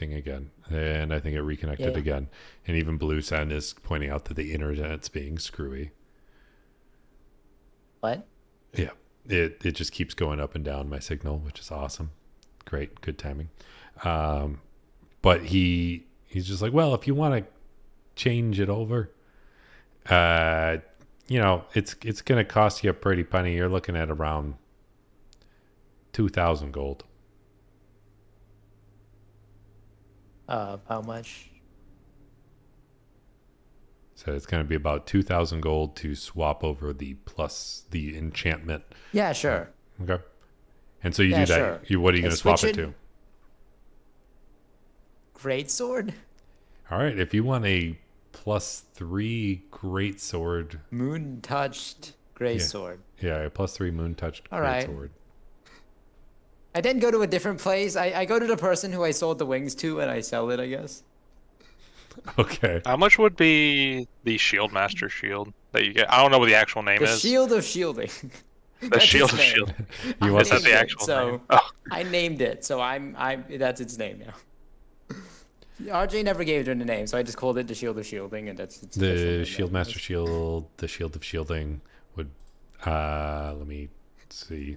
again, and I think it reconnected again. And even Blue Sen is pointing out that the internet's being screwy. What? Yeah, it just keeps going up and down my signal, which is awesome. Great, good timing. But he's just like, well, if you want to change it over, it's gonna cost you a pretty penny. You're looking at around 2,000 gold. How much? So it's going to be about 2,000 gold to swap over the enchantment. Yeah, sure. Okay. And so you do that. Sure. What are you going to swap it to? Great sword. All right. If you want a +3 great sword. Moon touched great sword. Yeah, a +3 moon touched great sword. I didn't go to a different place. I go to the person who I sold the wings to and I sell it, I guess. Okay. How much would be the Shield Master shield that you get? I don't know what the actual name is. The Shield of Shielding. The Shield of Shielding. You want that the actual name? Oh. I named it, so that's its name now. RJ never gave it a name, so I just called it the Shield of Shielding, and that's its the Shield Master shield. The Shield of Shielding would. Let me see.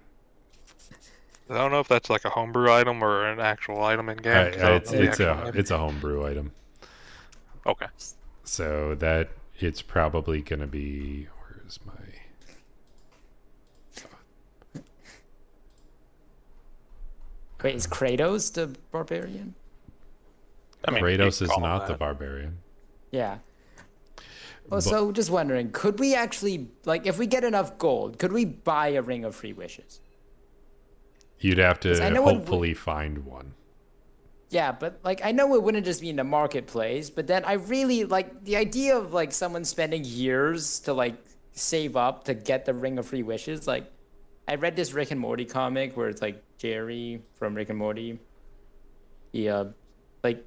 I don't know if that's like a homebrew item or an actual item in game. It's a homebrew item. Okay. So that it's probably going to be. Where's my? Wait, is Kratos the barbarian? I mean, Kratos is not the barbarian. Yeah. Well, so just wondering, could we actually, like, if we get enough gold, could we buy a Ring of Free Wishes? You'd have to hopefully find one. Yeah, but like I know it wouldn't just be in the marketplace, but then I really like the idea of like someone spending years to like save up to get the Ring of Free Wishes. Like I read this Rick and Morty comic where it's like Jerry from Rick and Morty. Yeah, like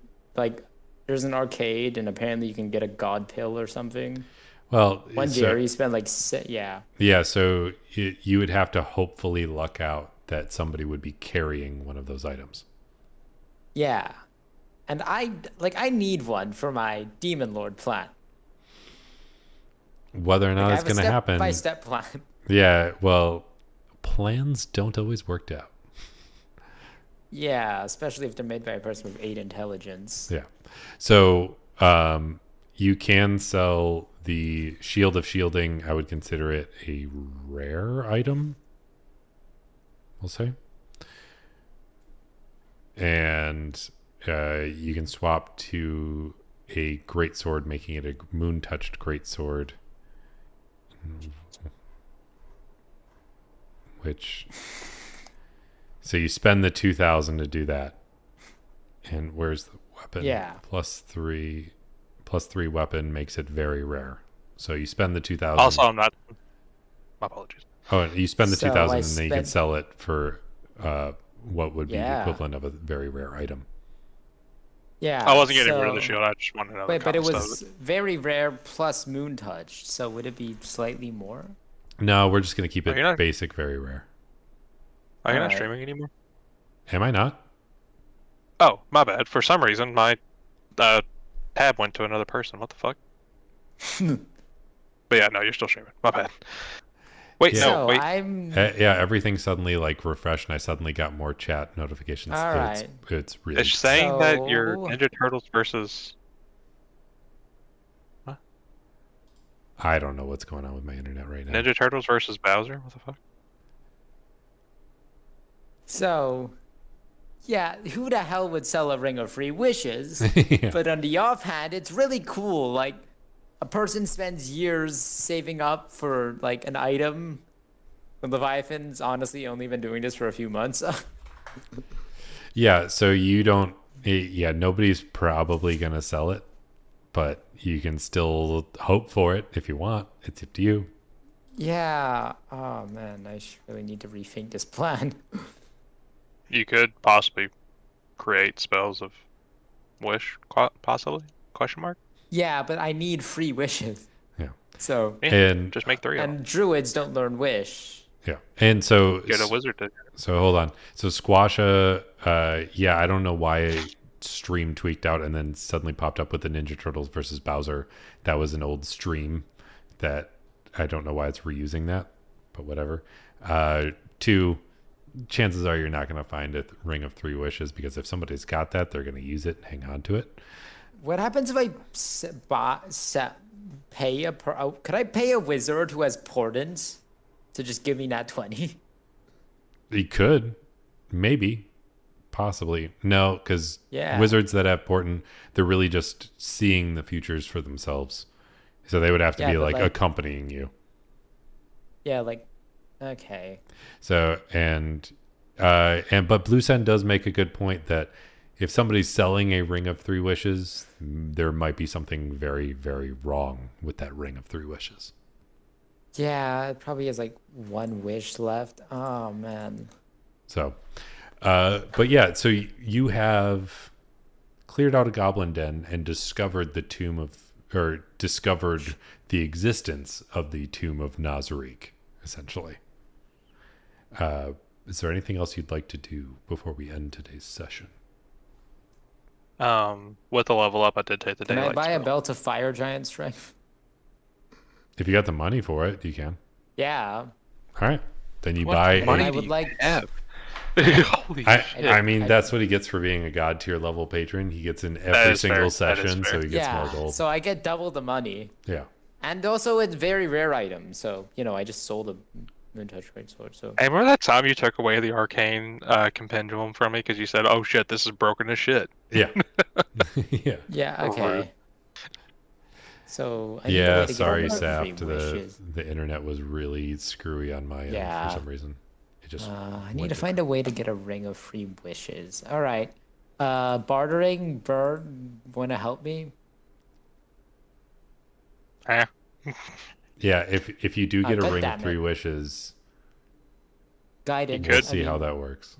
there's an arcade and apparently you can get a god pill or something. Well, Jerry spent like Yeah, so you would have to hopefully luck out that somebody would be carrying one of those items. Yeah. And I need one for my Demon Lord plan. Whether or not it's going to happen. Step-by-step plan. Yeah, well, plans don't always work out. Yeah, especially if they're made by a person with 8 intelligence. Yeah. So, you can sell the Shield of Shielding. I would consider it a rare item, we'll say. And you can swap to a great sword, making it a moon touched great sword, which so you spend the 2,000 to do that. And where's the weapon? Yeah, +3 weapon makes it very rare. So you spend the 2,000. Also, I'm not. My apologies. Oh, you spend the 2,000 and then you can sell it for what would be the equivalent of a very rare item. Yeah. I wasn't getting rid of the shield. I just wanted to know. Wait, but it was very rare plus moon touch. So would it be slightly more? No, we're just going to keep it basic, very rare. Are you not streaming anymore? Am I not? Oh, my bad. For some reason, my tab went to another person. What the fuck? But yeah, no, you're still streaming. My bad. Wait, so wait. Yeah, everything suddenly like refreshed, and I suddenly got more chat notifications. All right. It's really. It's saying that you're Ninja Turtles versus. What? I don't know what's going on with my internet right now. Ninja Turtles versus Bowser. What the fuck? So, yeah, who the hell would sell a Ring of Free Wishes? Yeah. But on the offhand, it's really cool. Like, a person spends years saving up for, like, an item. Leviathan's honestly only been doing this for a few months. Yeah, so you don't... Yeah, nobody's probably going to sell it. But you can still hope for it if you want. It's up to you. Yeah. Oh, man, I really need to rethink this plan. You could possibly create spells of wish, possibly? Question mark? Yeah, but I need free wishes. Yeah. So and just make 3 of them. And druids don't learn wish. Yeah. And so get a wizard to. So hold on. So Squasha, yeah, I don't know why stream tweaked out and then suddenly popped up with the Ninja Turtles versus Bowser. That was an old stream that I don't know why it's reusing that, but whatever. 2, chances are you're not going to find a Ring of Three Wishes, because if somebody's got that, they're going to use it and hang on to it. What happens if I pay could I pay a wizard who has Portents to just give me nat 20? You could, maybe, possibly. No, because wizards that have Portent, they're really just seeing the futures for themselves. So they would have to be like accompanying you. Yeah, like, okay. So but Blue Sen does make a good point that if somebody's selling a Ring of Three Wishes, there might be something very, very wrong with that Ring of Three Wishes. Yeah, it probably has like 1 wish left. Oh man. So, but yeah, so you have cleared out a goblin den and discovered discovered the existence of the tomb of Nazarick, essentially. Is there anything else you'd like to do before we end today's session? With the level up, I did take the Can daylight I buy a spell. belt of fire giant strength? If you got the money for it, you can. Yeah. All right. Then you What buy money I do would you like- have? Holy shit. I mean, that's what he gets for being a god tier level patron. He gets in every is fair. single That is session, so fair. he gets more Yeah. gold. So I get double the money. Yeah. And also it's very rare item. So, I just sold a Moon-Touch Great Sword. So Hey, remember that time you took away the arcane compendium from me because you said, "Oh shit, this is broken as shit." Yeah. Yeah. yeah, okay. So I need a way Yeah, to get sorry, all my free Saft. wishes. The internet was really screwy on my end Yeah. for some reason. It just I need went to find a way to get a ring of free wishes. All right. Bartering bird, wanna help me? Eh. Yeah, if you do get a God ring of damn three it. wishes, Guidance. could we'll see how that works.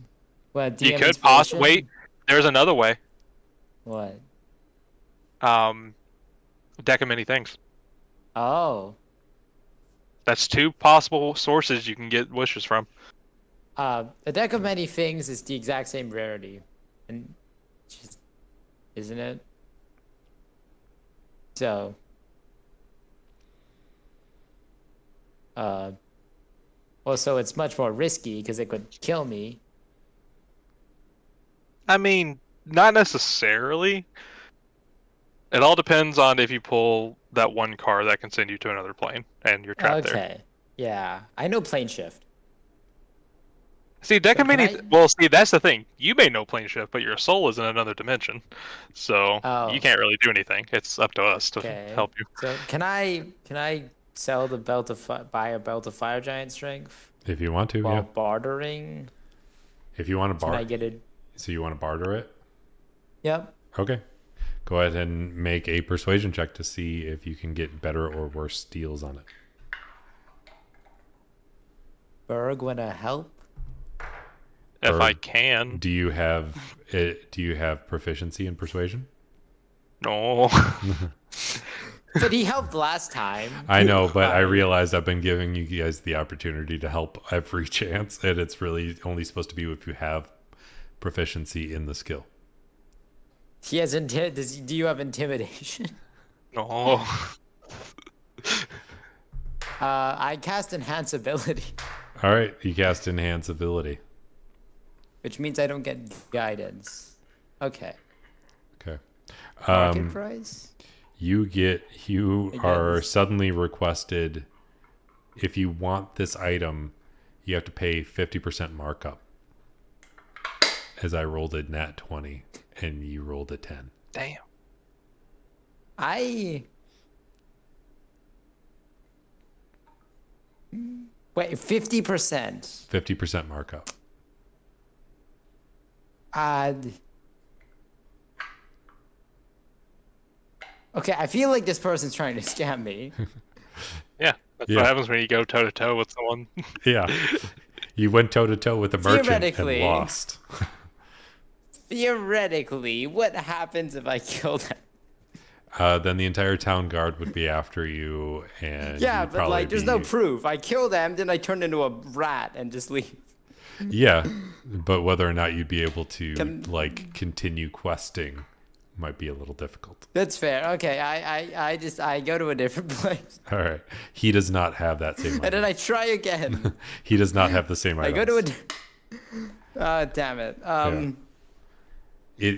What, You DM could inspiration? possibly wait. There's another way. What? Deck of many things. Oh. That's 2 possible sources you can get wishes from. A deck of many things is the exact same rarity, and just isn't it? So. Also, it's much more risky because it could kill me. I mean, not necessarily. It all depends on if you pull that one card that can send you to another plane, and you're trapped there. Okay. Yeah, I know plane shift. See, deck of But can many. I- Well, see, that's the thing. You may know plane shift, but your soul is in another dimension, so Oh. you can't really do anything. It's up to us to Okay. help you. So can I sell the belt of buy a belt of fire giant strength If you want to, while yeah. bartering? If you want to Can I barter, get it? so you want to barter it? Yep. Okay. Go ahead and make a persuasion check to see if you can get better or worse deals on it. Berg wanna help? If Or I can. Do you have it? Do you have proficiency in persuasion? No. But he helped last time. I know, but I realized I've been giving you guys the opportunity to help every chance, and it's really only supposed to be if you have proficiency in the skill. He has do you have intimidation? No. I cast enhance ability, All right, you cast enhance ability. which means I don't get guidance. Okay. Okay. Market price? You are Again. suddenly requested, if you want this item, you have to pay 50% markup. As I rolled a nat 20 and you rolled a 10. Damn. Wait, 50%. 50% markup. Okay, I feel like this person's trying to scam me. Yeah, that's Yeah. what happens when you go toe to toe with someone. Yeah. You went toe to toe with a merchant and Theoretically. lost. Theoretically, what happens if I kill them? Then the entire town guard would be after you, and Yeah, you'd but probably like, there's no be- proof. I kill them, then I turn into a rat and just leave. Yeah, but whether or not you'd be able to Can- like continue questing might be a little difficult. That's fair. Okay, I go to a different place. All right. He does not have that same And then item. I try again. He does not have the same I items. go to a damn it.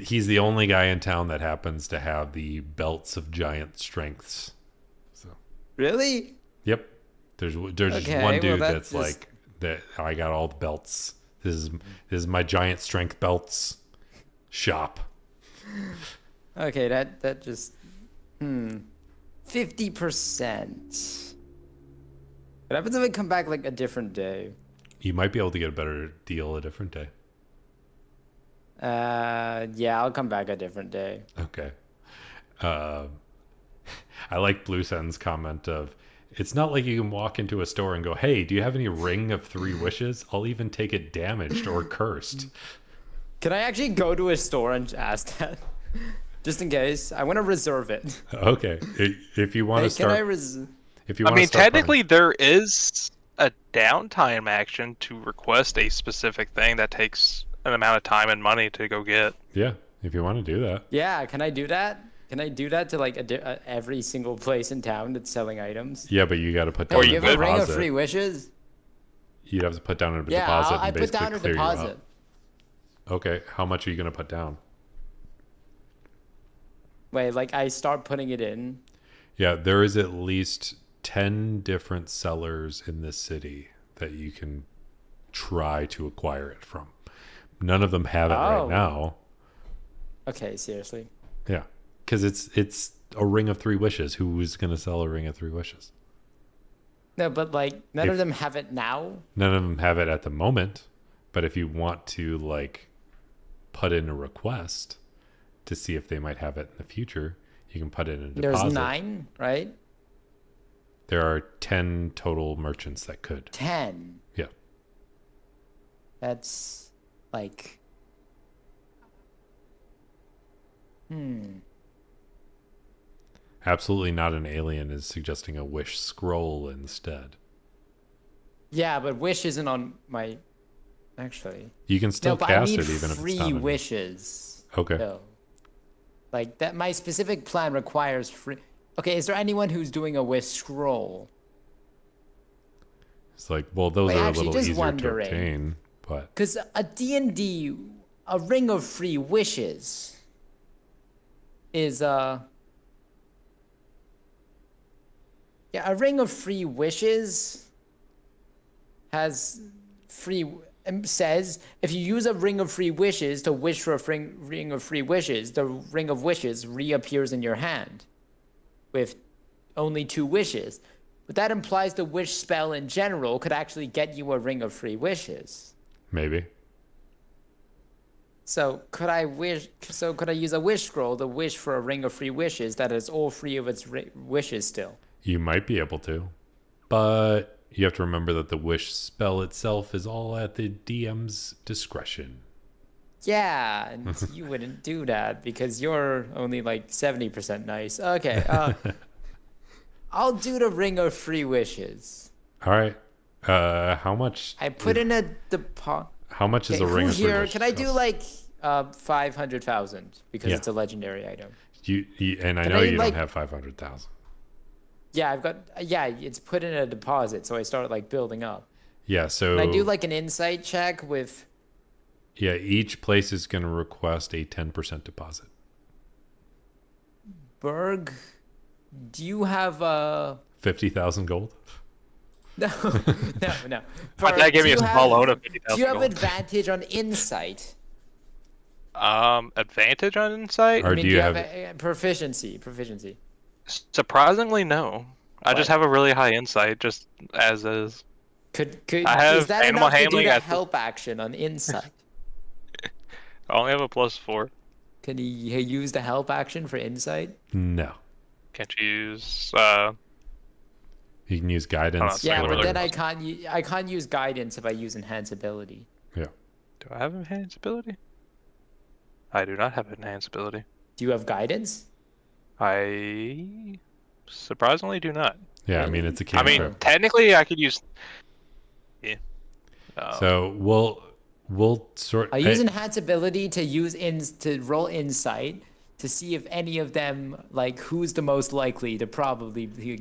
He's the only guy in town that happens to have the belts of giant strengths. So, Really? yep. There's just Okay, one well, dude that that's just- like that. I got all the belts. This is my giant strength belts shop. Okay, that just 50%. What happens if I come back like a different day? You might be able to get a better deal a different day. Yeah, I'll come back a different day. Okay. I like Blue Sun's comment of, it's not like you can walk into a store and go, hey, do you have any ring of 3 wishes? I'll even take it damaged or cursed. Can I actually go to a store and ask that? Just in case. I want to reserve it. Okay. If you want Hey, to start, if you I want mean, to start technically, there is a downtime action to request a specific thing that takes an amount of time and money to go get. yeah, if you want to do that. Yeah, can I do that? Can I do that to like every single place in town that's selling items? Yeah, but you got to put Hey, down you give a a ring of deposit. free wishes? You'd have to put down a Yeah, deposit I and put basically down a clear you out. deposit. Okay, how much are you going to put down? Wait, like I start putting it in. Yeah, there is at least 10 different sellers in this city that you can try to acquire it from. None of them have it right Oh. now. Okay, seriously. Yeah, because it's a ring of 3 wishes. Who is going to sell a ring of 3 wishes? No, but like none If- of them have it now. None of them have it at the moment. But if you want to like put in a request to see if they might have it in the future, you can put in a deposit. There's 9, right? There are 10 total merchants that could. 10. Yeah. That's like Absolutely not an alien is suggesting a wish scroll instead. Yeah, but wish isn't on my actually. You can still No, but I cast need it even if it's free not. wishes. Okay. No. Like that my specific plan requires free. Okay, is there anyone who's doing a wish scroll? It's like, well, those Wait, are a actually, little just easier wondering. to obtain, but Because a D&D, a ring of free wishes is yeah, a ring of free wishes has free says if you use a ring of free wishes to wish for a ring of free wishes, the ring of wishes reappears in your hand with only 2 wishes. But that implies the wish spell in general could actually get you a ring of free wishes. maybe. So could I use a wish scroll to wish for a ring of free wishes that is all 3 of its wishes still? You might be able to, but you have to remember that the wish spell itself is all at the DM's discretion. Yeah, and you wouldn't do that because you're only like 70% nice. Okay, I'll do the ring of free wishes. All right. How much? I put in a deposit. How much is Okay, a ring who of free here? wishes Can I do cost? like 500,000 because Yeah. it's a legendary item? You and I Can know I, you like- don't have 500,000. Yeah, I've got. Yeah, it's put in a deposit, so I start like building up. Yeah. So And I do like an insight check with. yeah, each place is going to request a 10% deposit. Berg, do you have 50,000 gold. no, no. But Berg, that gave do me a you small have- loan of Do 50,000 you have gold. advantage on insight? Advantage on insight? Or I mean, do you have? a proficiency? Proficiency. Surprisingly, no. I just What? have a really high insight, just as is. Could I have is that animal enough to do handling the at the- help action on insight? I only have a +4. Can he use the help action for insight? No. Can't you use You can use guidance. It's Yeah, like but or- then I can't use guidance if I use enhance ability. Yeah. do I have enhance ability? I do not have enhance ability. Do you have guidance? I surprisingly do not. Yeah. I mean, it's a I mean, cantrip. technically I could use Yeah. So we'll sort. I'll use Enhance ability to to roll insight to see if any of them, like, who's the most likely to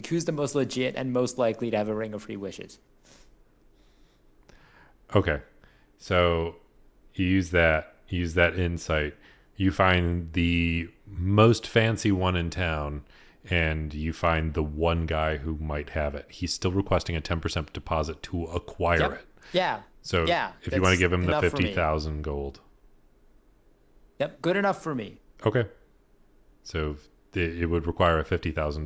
who's the most legit and most likely to have a Ring of Free Wishes. Okay, so you use that insight. You find the most fancy one in town, and you find the one guy who might have it. He's still requesting a 10% deposit to acquire it. Yeah. So yeah, if you want to give him the enough for me. 50,000 gold. Yep, good enough for me. Okay. So it would require a 50,000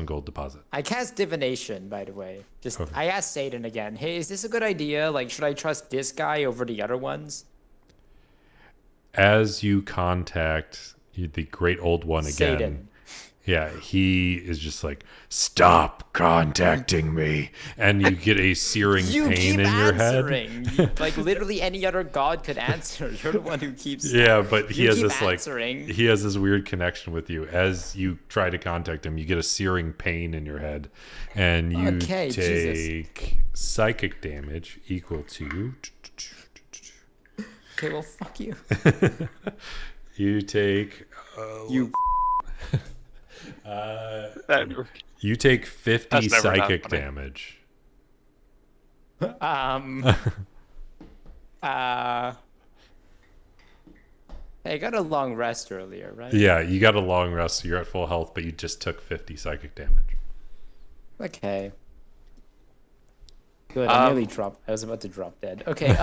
gold deposit. I cast divination, by the way. Just Okay. I asked Satan again, hey, is this a good idea? Like, should I trust this guy over the other ones? As you contact the great old one again, Satan. yeah, he is just like, stop contacting me, and you get a searing You pain keep in your head. answering. Like, literally any other god could answer. You're the one who keeps. Yeah, but he You has keep this answering. he has this weird connection with you. As you try to contact him, you get a searing pain in your head, and you Okay, take psychic damage equal to. Okay, well, fuck you. You take. You. You take 50 That's never psychic happening. damage. Hey, I got a long rest earlier, right? Yeah, you got a long rest, so you're at full health, but you just took 50 psychic damage. Okay. Good. I nearly dropped. I was about to drop dead. Okay.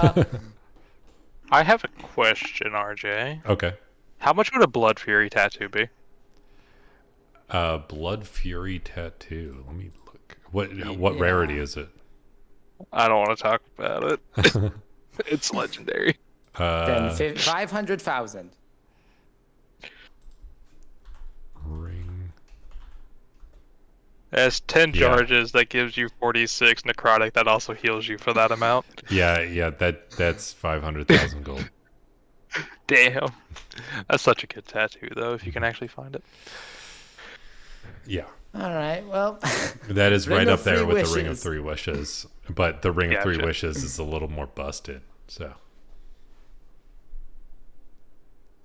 I have a question, RJ. Okay. How much would a Blood Fury tattoo be? Blood Fury tattoo. Let me look. What rarity is it? I don't want to talk about it. It's legendary. Then 500,000. Ring. It has 10 Yeah. charges that gives you 46 necrotic that also heals you for that amount. Yeah, that's 500,000 gold. Damn. That's such a good tattoo, though, if you can actually find it. Yeah. All right. Well. That is Ring right of up there Three with the Ring of Wishes. Three Wishes. But the Ring of Three Gotcha. Wishes is a little more busted. So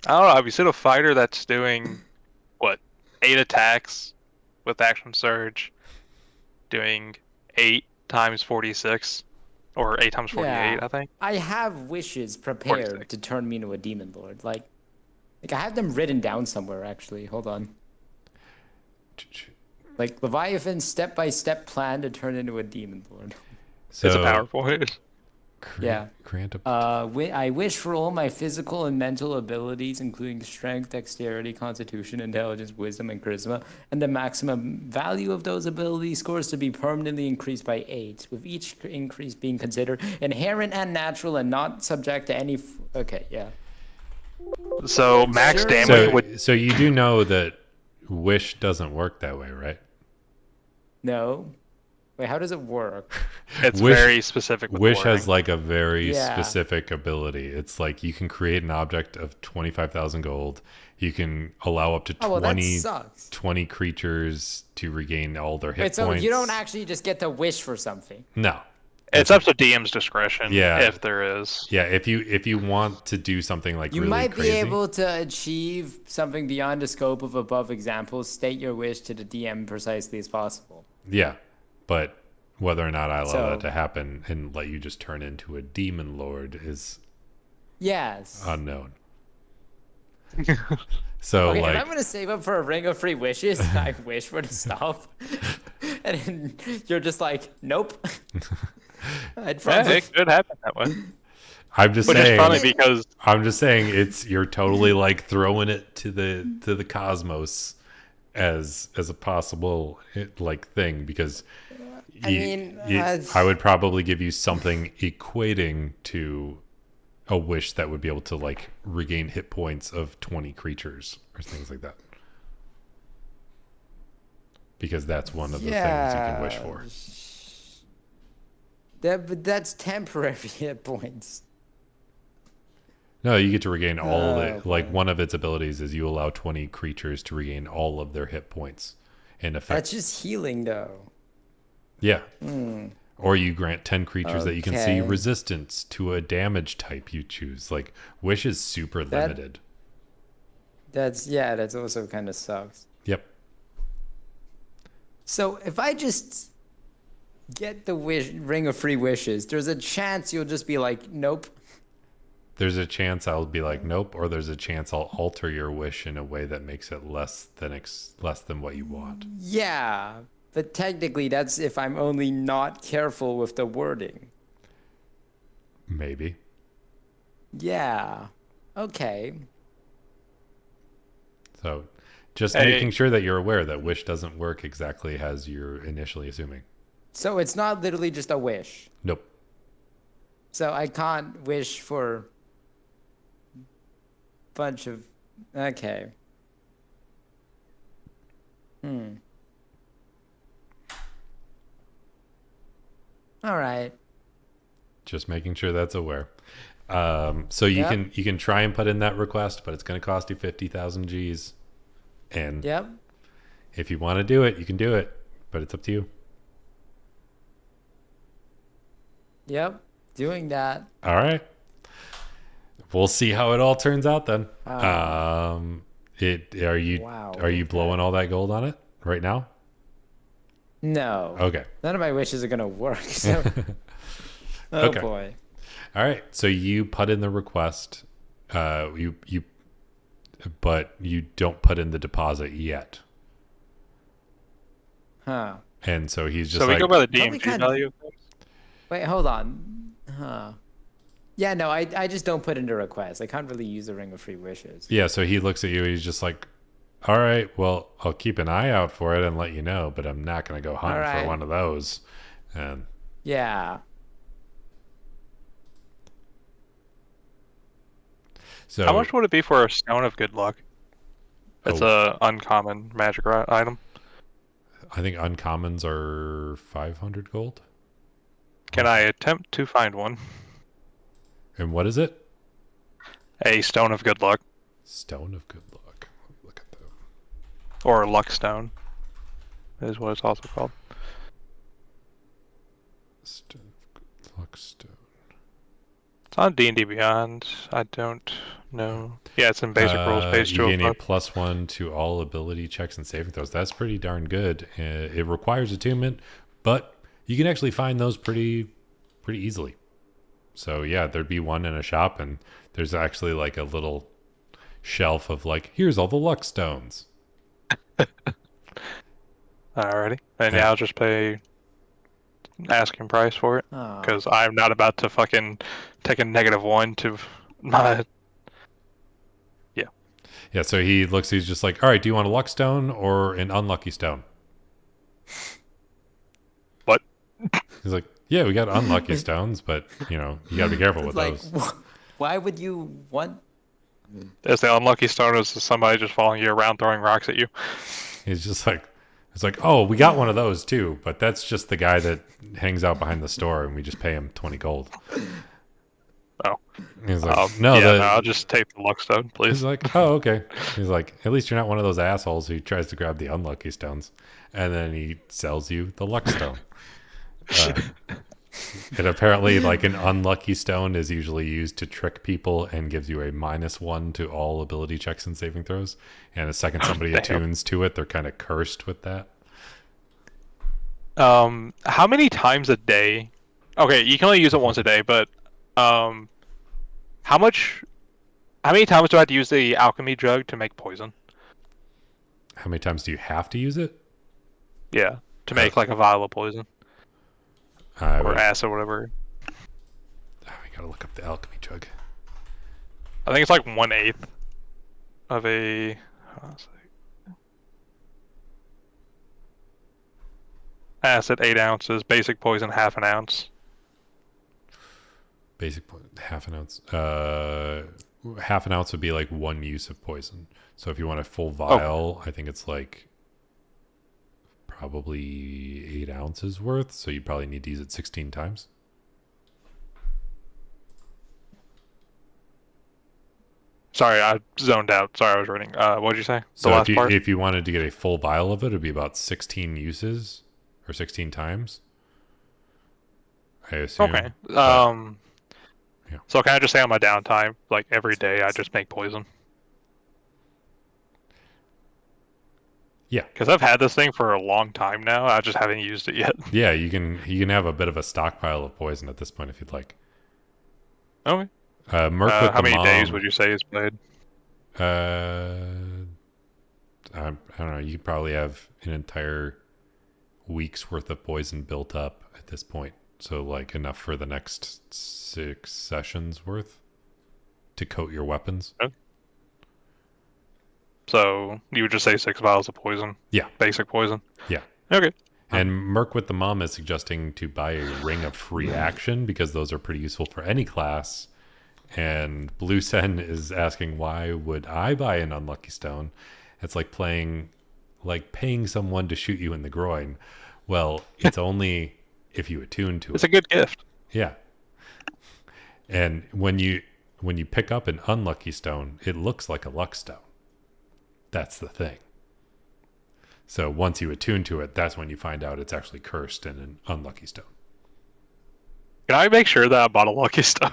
I don't know. Have you seen a fighter that's doing, what, 8 attacks with Action Surge, doing 8 times 46? Or 8 times 48, Yeah. I think? I have wishes prepared 46. to turn me into a demon lord. Like I have them written down somewhere. Actually, hold on. Like Leviathan's step-by-step plan to turn into a demon lord. It's a PowerPoint. Yeah. Grant a I wish for all my physical and mental abilities, including strength, dexterity, constitution, intelligence, wisdom, and charisma, and the maximum value of those ability scores to be permanently increased by 8, with each increase being considered inherent and natural and not subject to any. Okay, yeah. So max Sure. damage would. So you do know that Wish doesn't work that way, right? No. Wait, how does it work? It's Wish- very specific. With Wish wording. has like a very Yeah. specific ability. It's like you can create an object of 25,000 gold. You can allow up to Oh, well, 20, that sucks. 20 creatures to regain all their hit Wait, so points. you don't actually just get to wish for something? No. It's up to DM's discretion. Yeah. If there is. Yeah, if you want to do something like You really might crazy, be able to achieve something beyond the scope of above examples. State your wish to the DM precisely as possible. yeah, but whether or not I allow So- that to happen and let you just turn into a demon lord is Yes. unknown. So Okay, like if I'm gonna save up for a ring of free wishes, I wish for the stuff, and then you're just like, nope. I'd Yeah, probably, it could happen that way. I'm just Which is saying funny because I'm just saying you're totally like throwing it to the cosmos as a possible like thing because I would probably give you something equating to a wish that would be able to like regain hit points of 20 creatures or things like that. Because that's one of the things you can wish for. but that's temporary hit points. No, you get to regain all the okay. like one of its abilities is you allow 20 creatures to regain all of their hit points in effect. That's just healing, though. Yeah. Or you grant 10 creatures that you can see Okay. resistance to a damage type you choose. Like, wish is super limited. That's also kind of sucks. Yep. So if I just get the ring of free wishes, there's a chance you'll just be like, nope. There's a chance I'll be like, nope, or there's a chance I'll alter your wish in a way that makes it less than what you want. Yeah, but technically that's if I'm only not careful with the wording. Maybe. Yeah. Okay. So just Hey. making sure that you're aware that wish doesn't work exactly as you're initially assuming. So it's not literally just a wish. Nope. So I can't wish for bunch of okay. All right. Just making sure that's aware. So Yep. you can try and put in that request, but it's going to cost you 50,000 G's. And Yep. if you want to do it, you can do it, but it's up to you. Yep. Doing that. All right. We'll see how it all turns out then. Wow, Are you okay. blowing all that gold on it right now? No. Okay. None of my wishes are gonna work. So oh Okay. boy. All right. So you put in the request. But you don't put in the deposit yet. Huh. And so he's just So we like, go by the Probably DMG kind of- value of things. Wait, hold on. Huh. Yeah, no, I just don't put in the request. I can't really use the ring of free wishes. yeah. So he looks at you. He's just like, all right, well, I'll keep an eye out for it and let you know, but I'm not going to go hunting All for right. one of those. And Yeah. so How much would it be for a Stone of Good Luck? It's Oh. a uncommon magic item. I think uncommons are 500 gold. Can I attempt to find one? And what is it? A Stone of Good Luck, Stone of Good Luck. Look at that. or Luck Stone, is what it's also called. Stone of Good Luck Stone. It's on D&D Beyond. I don't know. Yeah, it's in Basic Rules, page You gain a 205. +1 to all ability checks and saving throws. That's pretty darn good. It requires attunement, but you can actually find those pretty easily. So yeah, there'd be one in a shop, and there's actually like a little shelf of like, here's all the luck stones. Alrighty. And Yeah. yeah, I'll just pay asking price for it. Oh. Because I'm not about to fucking take a -1 to my... Yeah, so he looks, he's just like, all right, do you want a luck stone or an unlucky stone? What? He's like, yeah, we got unlucky stones, but you got to be careful with Like, those. why would you want? Is the unlucky stone is somebody just following you around throwing rocks at you? He's just like, it's like, oh, we got one of those too, but that's just the guy that hangs out behind the store, and we just pay him 20 gold. Oh. He's like, No, I'll just take the luck stone, please. He's like, oh, okay. He's like, at least you're not one of those assholes who tries to grab the unlucky stones, and then he sells you the luck stone. And apparently, like, an unlucky stone is usually used to trick people and gives you a -1 to all ability checks and saving throws. And the second somebody Damn. attunes to it, they're kind of cursed with that. How many times a day? Okay, you can only use it once a day, but how many times do I have to use the alchemy jug to make poison? How many times do you have to use it? Yeah, to make like a vial of poison or We acid, whatever. gotta look up the alchemy jug. I think it's like 1/8 of a. hold on a sec. Acid 8 ounces, basic poison half an ounce. Basic half an ounce. Half an ounce would be like one use of poison. So if you want a full vial, I think it's like probably 8 ounces worth. So you probably need to use it 16 times. Sorry, I zoned out. Sorry, I was reading. What did you say? The So last part? if you wanted to get a full vial of it, it'd be about 16 uses or 16 times. I assume. Okay. Yeah. So can I just say on my downtime, like every day, I just make poison? Yeah. Because I've had this thing for a long time now. I just haven't used it yet. Yeah, you can have a bit of a stockpile of poison at this point if you'd like. Okay. Merc with How the many days mom. would you say is played? I don't know. You could probably have an entire week's worth of poison built up at this point. So like enough for the next 6 sessions worth to coat your weapons. So you would just say 6 vials of poison? Yeah. Basic poison? Yeah. Okay. And Merc with the mom is suggesting to buy a ring of free action because those are pretty useful for any class. And Blue Sen is asking, why would I buy an unlucky stone? It's like paying someone to shoot you in the groin. Well, it's only if you attune to It's it. a good gift. Yeah. And when you pick up an unlucky stone, it looks like a luck stone. That's the thing. So once you attune to it, that's when you find out it's actually cursed and an unlucky stone. Can I make sure that I bought a lucky stone?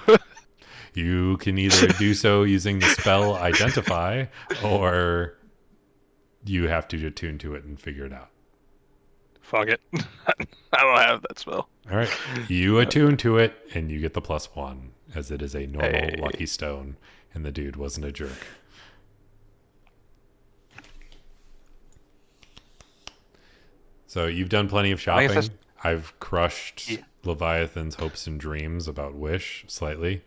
You can either do so using the spell Identify, or you have to attune to it and figure it out. Fuck it. I don't have that spell. All right. You attune to it, and you get the +1, as it is a normal Hey. lucky stone, and the dude wasn't a jerk. So you've done plenty of I think shopping. it's I've crushed Yeah. Leviathan's hopes and dreams about Wish slightly.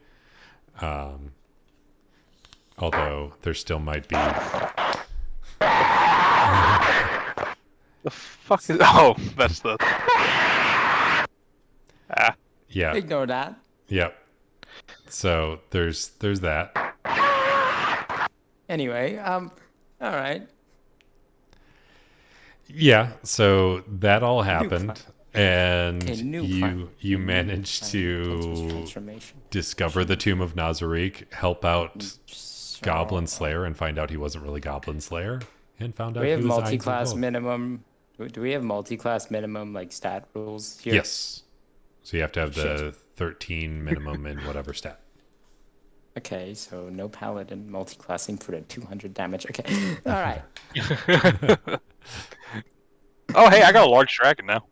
Although there still might be... The fuck is... Oh, that's the... Ah. Yeah. Ignore that. Yep. So there's that. Anyway, all right. Yeah, so that all happened, and Okay, new you plan. you managed to Transformation. discover the Tomb of Nazariq, help out So, Goblin Slayer, and find out he wasn't really Goblin Slayer, and found out we he have was multi-class Einstein. minimum. Do we have multi-class minimum like stat rules here? Yes. So you have to have the Shit. 13 minimum in whatever stat. Okay, so no paladin multi-classing for the 200 damage. Okay, all right. Oh, hey, I got a large dragon now.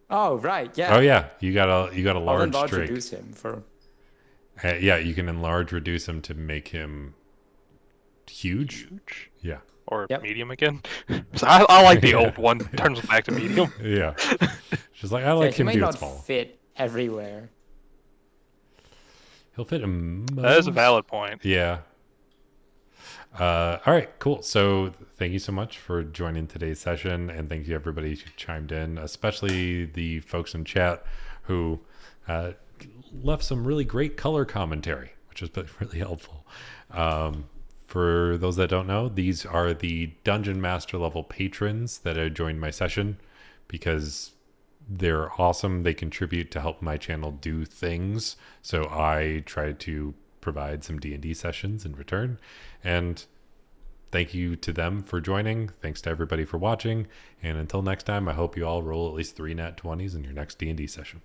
Oh right, yeah. Oh yeah, you got a I'll large enlarge drake. reduce him for. Yeah, you can enlarge, reduce him to make him huge. Huge. Yeah. Or Yep. medium again. So I like the old one. Turns him back to medium. Yeah. She's like, I Yeah, like he him might being not small. fit everywhere. He'll fit him. That is a valid point. Yeah. All right, cool. So thank you so much for joining today's session, and thank you everybody who chimed in, especially the folks in chat who left some really great color commentary, which has been really helpful. For those that don't know, these are the Dungeon Master level patrons that have joined my session because they're awesome. They contribute to help my channel do things. So I try to provide some D&D sessions in return. And thank you to them for joining. Thanks to everybody for watching. And until next time, I hope you all roll at least 3 nat 20s in your next D&D session.